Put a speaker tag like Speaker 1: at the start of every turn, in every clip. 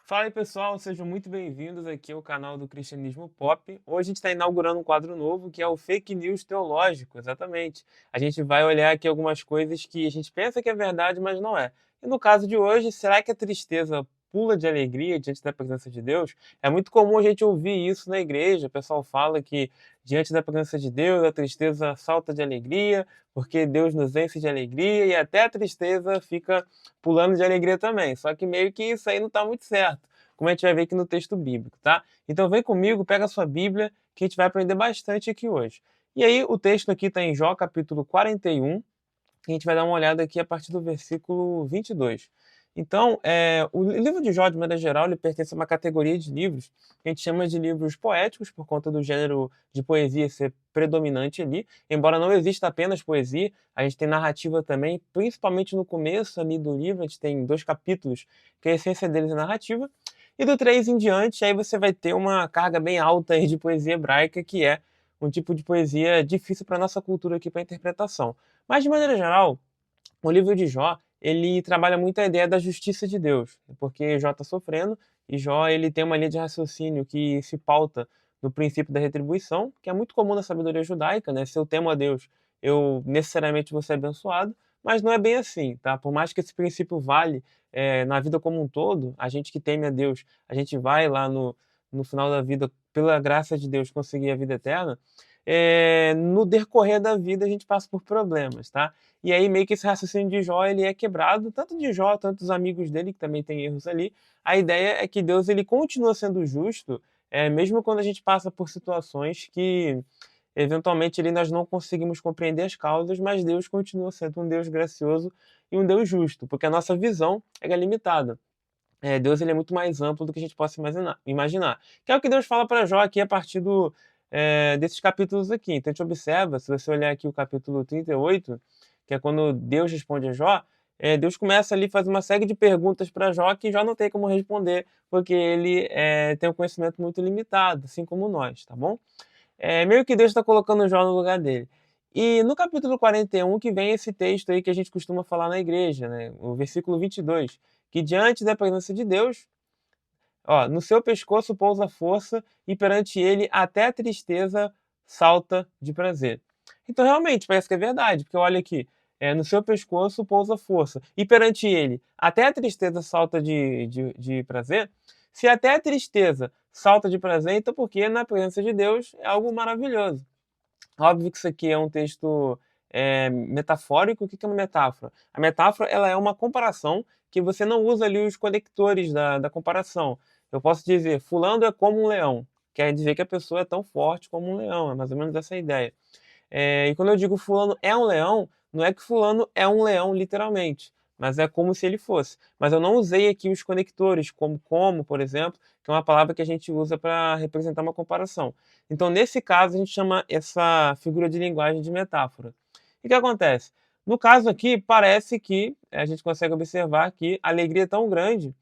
Speaker 1: Fala aí pessoal, sejam muito bem-vindos aqui ao canal do Cristianismo Pop. Hoje a gente está inaugurando um quadro novo que é o Fake News Teológico, exatamente. A gente vai olhar aqui algumas coisas que a gente pensa que é verdade, mas não é. E no caso de hoje, será que a tristeza pula de alegria diante da presença de Deus? É muito comum a gente ouvir isso na igreja. O pessoal fala que diante da presença de Deus a tristeza salta de alegria, porque Deus nos enche de alegria e até a tristeza fica pulando de alegria também. Só que meio que isso aí não está muito certo, como a gente vai ver aqui no texto bíblico, tá? Então vem comigo, pega a sua Bíblia, que a gente vai aprender bastante aqui hoje. E aí o texto aqui está em Jó, capítulo 41, e a gente vai dar uma olhada aqui a partir do versículo 22. Então, o livro de Jó, de maneira geral, ele pertence a uma categoria de livros que a gente chama de livros poéticos, por conta do gênero de poesia ser predominante ali. Embora não exista apenas poesia, a gente tem narrativa também, principalmente no começo ali do livro, a gente tem 2 capítulos, que a essência deles é narrativa. E do 3 em diante, aí você vai ter uma carga bem alta aí de poesia hebraica, que é um tipo de poesia difícil para nossa cultura aqui para interpretação. Mas, de maneira geral, o livro de Jó, ele trabalha muito a ideia da justiça de Deus, porque Jó está sofrendo e Jó ele tem uma linha de raciocínio que se pauta no princípio da retribuição, que é muito comum na sabedoria judaica, né? Se eu temo a Deus, eu necessariamente vou ser abençoado, mas não é bem assim, tá? Por mais que esse princípio vale na vida como um todo, a gente que teme a Deus, a gente vai lá no final da vida, pela graça de Deus, conseguir a vida eterna. No decorrer da vida a gente passa por problemas, tá? E aí meio que esse raciocínio de Jó ele é quebrado, tanto de Jó, tanto dos amigos dele, que também tem erros ali. A ideia é que Deus ele continua sendo justo, mesmo quando a gente passa por situações que eventualmente ali nós não conseguimos compreender as causas, mas Deus continua sendo um Deus gracioso e um Deus justo, porque a nossa visão é limitada. Deus ele é muito mais amplo do que a gente possa imaginar. Que é o que Deus fala para Jó aqui a partir desses capítulos aqui. Então a gente observa, se você olhar aqui o capítulo 38, que é quando Deus responde a Jó, Deus começa ali a fazer uma série de perguntas para Jó que Jó não tem como responder, porque ele tem um conhecimento muito limitado, assim como nós, tá bom? Meio que Deus está colocando Jó no lugar dele. E no capítulo 41 que vem esse texto aí que a gente costuma falar na igreja, né? O versículo 22, que diante da presença de Deus, ó, no seu pescoço pousa a força e perante ele até a tristeza salta de prazer. Então realmente parece que é verdade, porque olha aqui, no seu pescoço pousa a força e perante ele até a tristeza salta de prazer. Se até a tristeza salta de prazer, então porque na presença de Deus é algo maravilhoso. Óbvio que isso aqui é um texto metafórico. O que que é uma metáfora? A metáfora ela é uma comparação que você não usa ali os conectores da comparação. Eu posso dizer, fulano é como um leão. Quer dizer que a pessoa é tão forte como um leão, é mais ou menos essa a ideia. E quando eu digo fulano é um leão, não é que fulano é um leão literalmente, mas é como se ele fosse. Mas eu não usei aqui os conectores, como, por exemplo, que é uma palavra que a gente usa para representar uma comparação. Então, nesse caso, a gente chama essa figura de linguagem de metáfora. E o que acontece? No caso aqui, parece que a gente consegue observar que a alegria é tão grande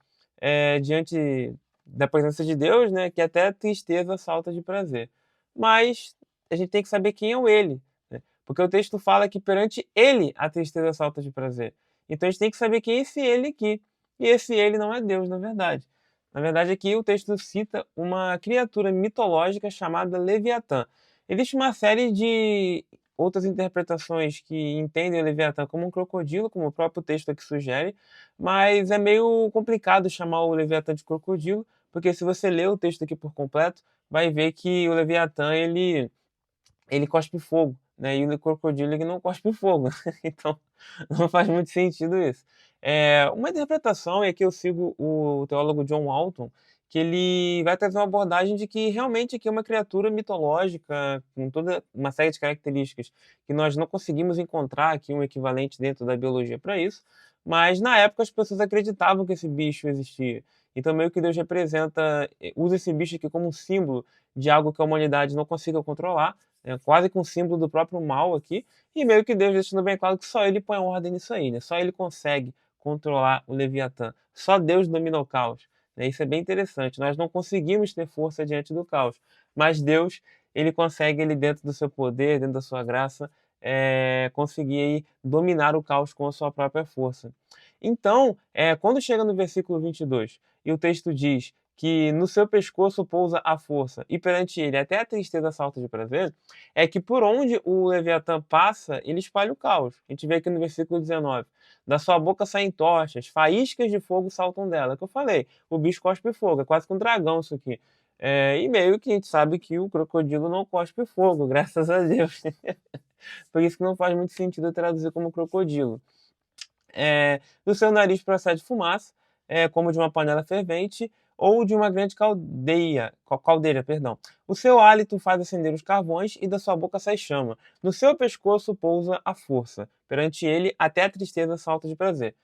Speaker 1: diante da presença de Deus, né, que até a tristeza salta de prazer. Mas a gente tem que saber quem é o ele, né? Porque o texto fala que perante ele a tristeza salta de prazer. Então a gente tem que saber quem é esse ele aqui. E esse ele não é Deus, na verdade. Na verdade, aqui o texto cita uma criatura mitológica chamada Leviatã. Existe uma série de outras interpretações que entendem o Leviatã como um crocodilo, como o próprio texto aqui sugere, mas é meio complicado chamar o Leviatã de crocodilo, porque se você ler o texto aqui por completo, vai ver que o Leviatã ele cospe fogo, né? E o crocodilo ele não cospe fogo. Então não faz muito sentido isso. Uma interpretação é que eu sigo o teólogo John Walton, que ele vai trazer uma abordagem de que realmente aqui é uma criatura mitológica com toda uma série de características que nós não conseguimos encontrar aqui um equivalente dentro da biologia para isso, mas na época as pessoas acreditavam que esse bicho existia. Então meio que Deus representa, usa esse bicho aqui como um símbolo de algo que a humanidade não consiga controlar, quase que um símbolo do próprio mal aqui, e meio que Deus deixando bem claro que só ele põe ordem nisso aí, né? Só ele consegue controlar o Leviatã. Só Deus domina o caos. Né? Isso é bem interessante. Nós não conseguimos ter força diante do caos, mas Deus, ele consegue, ele dentro do seu poder, dentro da sua graça, conseguir aí, dominar o caos com a sua própria força. Então, quando chega no versículo 22 e o texto diz que no seu pescoço pousa a força e perante ele até a tristeza salta de prazer, é que por onde o Leviatã passa, ele espalha o caos. A gente vê aqui no versículo 19. Da sua boca saem tochas, faíscas de fogo saltam dela. Que eu falei, o bicho cospe fogo, é quase que um dragão isso aqui. E meio que a gente sabe que o crocodilo não cospe fogo, graças a Deus. Por isso que não faz muito sentido traduzir como crocodilo. Do seu nariz procede fumaça, como de uma panela fervente ou de uma grande caldeira, perdão. O seu hálito faz acender os carvões e da sua boca sai chama. No seu pescoço pousa a força. Perante ele, até a tristeza salta de prazer.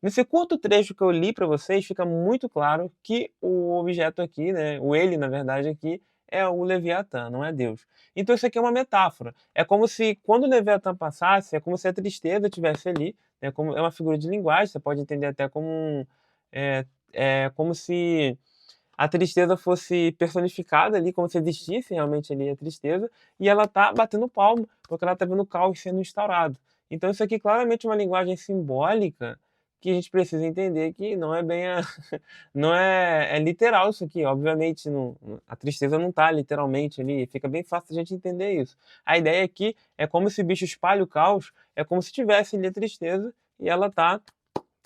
Speaker 1: Nesse curto trecho que eu li para vocês, fica muito claro que o objeto aqui, né, o ele, na verdade, aqui, é o Leviatã, não é Deus. Então isso aqui é uma metáfora. É como se, quando o Leviatã passasse, é como se a tristeza estivesse ali, é uma figura de linguagem, você pode entender até como como se a tristeza fosse personificada ali, como se existisse realmente ali a tristeza, e ela tá batendo palma, porque ela tá vendo o caos sendo instaurado. Então isso aqui claramente é uma linguagem simbólica que a gente precisa entender que não é bem não é literal isso aqui, obviamente a tristeza não tá literalmente ali, fica bem fácil a gente entender isso. A ideia aqui é como esse bicho espalha o caos, é como se tivesse ali a tristeza e ela tá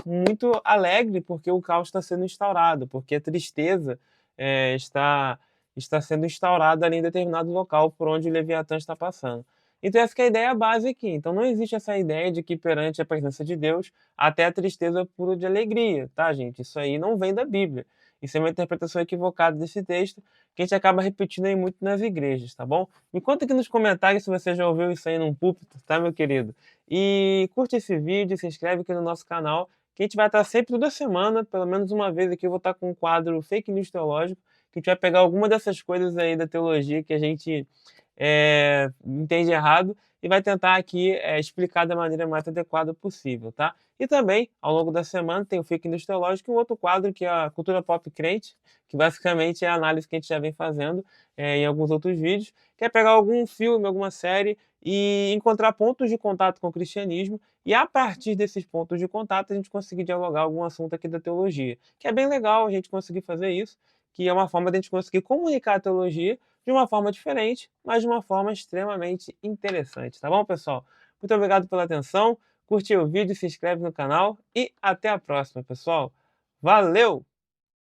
Speaker 1: muito alegre porque o caos está sendo instaurado, porque a tristeza está sendo instaurada ali em determinado local por onde o Leviatã está passando. Então essa que é a ideia base aqui. Então não existe essa ideia de que perante a presença de Deus até a tristeza é pura de alegria, tá, gente? Isso aí não vem da Bíblia. Isso é uma interpretação equivocada desse texto que a gente acaba repetindo aí muito nas igrejas, tá bom? Me conta aqui nos comentários se você já ouviu isso aí num púlpito, tá, meu querido? E curte esse vídeo, se inscreve aqui no nosso canal que a gente vai estar sempre toda semana, pelo menos uma vez aqui, eu vou estar com um quadro Fake News Teológico, que a gente vai pegar alguma dessas coisas aí da teologia que a gente entende errado e vai tentar aqui explicar da maneira mais adequada possível, tá? E também, ao longo da semana, tem o Fake News Teológico e um outro quadro que é a Cultura Pop Crente, que basicamente é a análise que a gente já vem fazendo em alguns outros vídeos, que é pegar algum filme, alguma série e encontrar pontos de contato com o cristianismo e a partir desses pontos de contato a gente conseguir dialogar algum assunto aqui da teologia, que é bem legal a gente conseguir fazer isso, que é uma forma de a gente conseguir comunicar a teologia de uma forma diferente, mas de uma forma extremamente interessante, tá bom, pessoal? Muito obrigado pela atenção, curte o vídeo, se inscreve no canal e até a próxima, pessoal. Valeu!